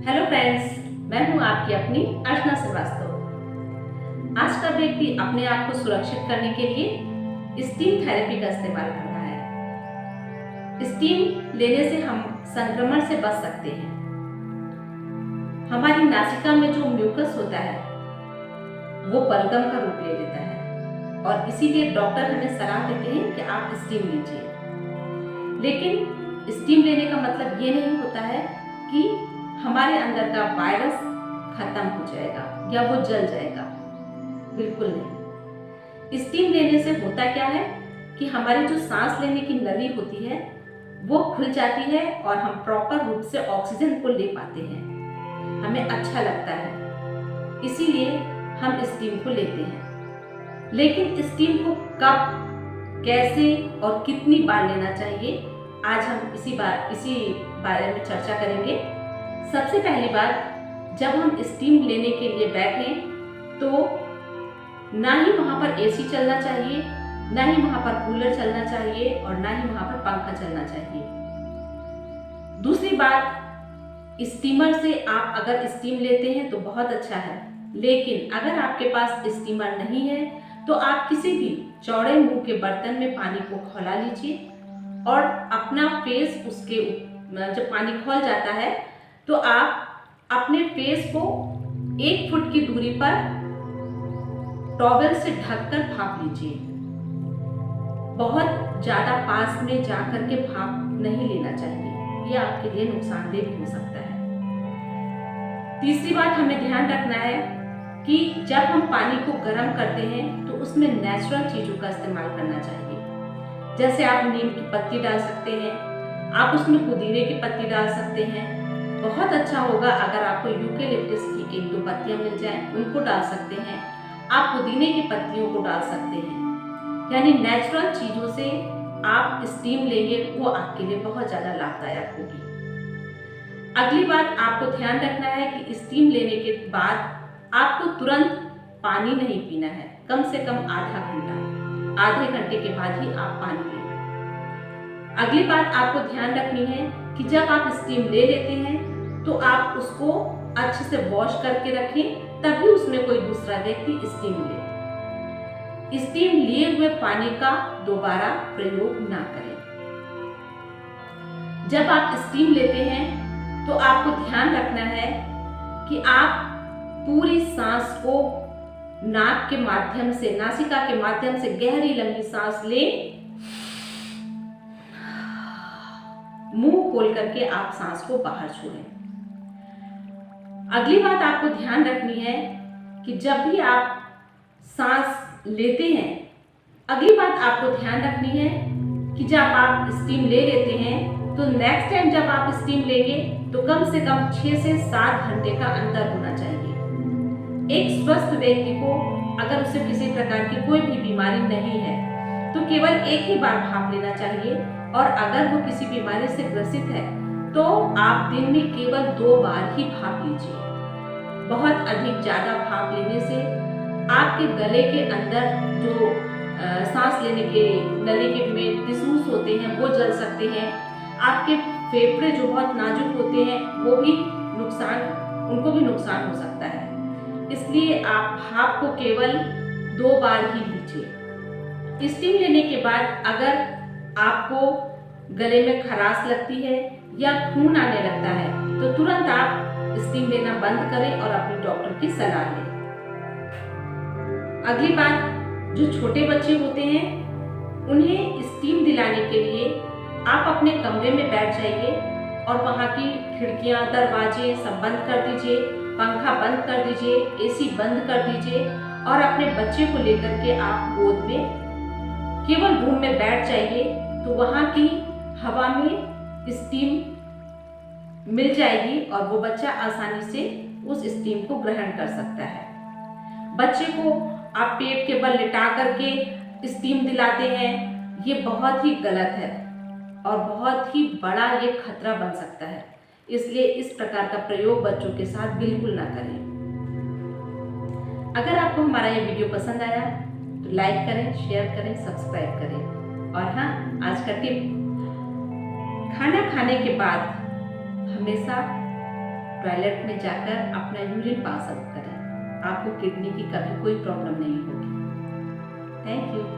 Hello friends, मैं हूं आपकी अपनी अर्चना श्रीवास्तव। आज का व्यक्ति अपने आप को सुरक्षित करने के लिए स्टीम थेरेपी का इस्तेमाल कर रहा है। स्टीम लेने से हम संक्रमण से बच सकते हैं। हमारी नासिका में जो म्यूकस होता है वो बलगम का रूप ले लेता है और इसीलिए डॉक्टर हमें सलाह देते हैं कि आप स्टीम लीजिए। लेकिन स्टीम लेने का मतलब ये नहीं होता है कि हमारे अंदर का वायरस खत्म हो जाएगा या वो जल जाएगा, बिल्कुल नहीं। स्टीम लेने से होता क्या है कि हमारी जो सांस लेने की नली होती है वो खुल जाती है और हम प्रॉपर रूप से ऑक्सीजन को ले पाते हैं, हमें अच्छा लगता है, इसीलिए हम स्टीम को लेते हैं। लेकिन स्टीम को कब, कैसे और कितनी बार लेना चाहिए, आज हम इसी बारे में चर्चा करेंगे। सबसे पहली बात, जब हम स्टीम लेने के लिए बैठें तो ना ही वहाँ पर एसी चलना चाहिए, ना ही वहाँ पर कूलर चलना चाहिए और ना ही वहाँ पर पंखा चलना चाहिए। दूसरी बात, स्टीमर से आप अगर स्टीम लेते हैं तो बहुत अच्छा है, लेकिन अगर आपके पास स्टीमर नहीं है तो आप किसी भी चौड़े मुंह के बर्तन में पानी को खौला लीजिए और अपना फेस उसके जब पानी खौल जाता है तो आप अपने फेस को 1 फुट की दूरी पर टॉवेल से ढककर भाप लीजिए। बहुत ज्यादा पास में जाकर के भाप नहीं लेना चाहिए, यह आपके लिए नुकसानदेह भी हो सकता है। तीसरी बात हमें ध्यान रखना है कि जब हम पानी को गर्म करते हैं तो उसमें नेचुरल चीजों का इस्तेमाल करना चाहिए। जैसे आप नीम की पत्ती डाल सकते हैं, आप उसमें पुदीने की पत्ती डाल सकते हैं। बहुत अच्छा होगा अगर आपको यूकेलिप्टस की 1-2 पत्तियां मिल जाएं, उनको डाल सकते हैं। आप पुदीने की पत्तियों को डाल सकते हैं। यानी नेचुरल चीजों से आप स्टीम लेंगे, वो आपके लिए बहुत ज्यादा लाभदायक होगी। अगली बात आपको ध्यान रखना है कि स्टीम लेने के बाद आपको तुरंत पानी नहीं पीना है, कम से कम आधे घंटे के बाद ही आप पानी लें। अगली बात आपको ध्यान रखनी है कि जब आप स्टीम ले लेते हैं तो आप उसको अच्छे से वॉश करके रखें, तभी उसमें कोई दूसरा व्यक्ति स्टीम ले। स्टीम लिए हुए पानी का दोबारा प्रयोग ना करें। जब आप स्टीम लेते हैं तो आपको ध्यान रखना है कि आप पूरी सांस को नाक के माध्यम से, नासिका के माध्यम से गहरी लंबी सांस लें, मुंह खोल करके आप सांस को बाहर छोड़ें। अगली बात आपको ध्यान रखनी है कि जब भी आप सांस लेते हैं, अगली बात आपको ध्यान रखनी है कि जब आप स्टीम ले लेते हैं तो नेक्स्ट टाइम जब आप स्टीम लेंगे तो कम से कम 6 से 7 घंटे का अंतर होना चाहिए। एक स्वस्थ व्यक्ति को अगर उसे किसी प्रकार की कोई भी बीमारी नहीं है तो केवल एक ही बार भाप लेना चाहिए, और अगर वो किसी बीमारी से ग्रसित है तो आप दिन में केवल 2 बार ही भाप लीजिए। बहुत अधिक ज्यादा भाप लेने से आपके गले के अंदर जो सांस लेने के नली के में टिश्यूज होते हैं वो जल सकते हैं। आपके फेफड़े जो बहुत नाजुक होते हैं उनको भी नुकसान हो सकता है। इसलिए आप भाप को केवल 2 बार ही लीजिए। स्टीम लेने के बाद अगर आपको गले में खराश लगती है या खून आने लगता है तो तुरंत आप स्टीम लेना बंद करें और अपने डॉक्टर की सलाह लें। अगली बात, जो छोटे बच्चे होते हैं उन्हें स्टीम दिलाने के लिए आप अपने कमरे में बैठ जाइए और वहाँ की खिड़कियाँ, दरवाजे सब बंद कर दीजिए, पंखा बंद कर दीजिए, एसी बंद कर दीजिए और अपने बच्चे को लेकर के आप गोद में केवल रूम में बैठ जाइए, तो वहाँ की हवा में स्टीम मिल जाएगी और वो बच्चा आसानी से उस स्टीम को ग्रहण कर सकता है। बच्चे को आप पेट के बल लिटा करके स्टीम दिलाते हैं, ये बहुत ही गलत है और बहुत ही बड़ा ये खतरा बन सकता है। इसलिए इस प्रकार का प्रयोग बच्चों के साथ बिल्कुल ना करें। अगर आपको हमारा ये वीडियो पसंद आया तो लाइक करें, शेयर करें, सब्सक्राइब करें। और हाँ, आज का टिप, खाना खाने के बाद हमेशा टॉयलेट में जाकर अपना यूरिन पास आउट करें। आपको किडनी की कभी कोई प्रॉब्लम नहीं होगी। Thank you.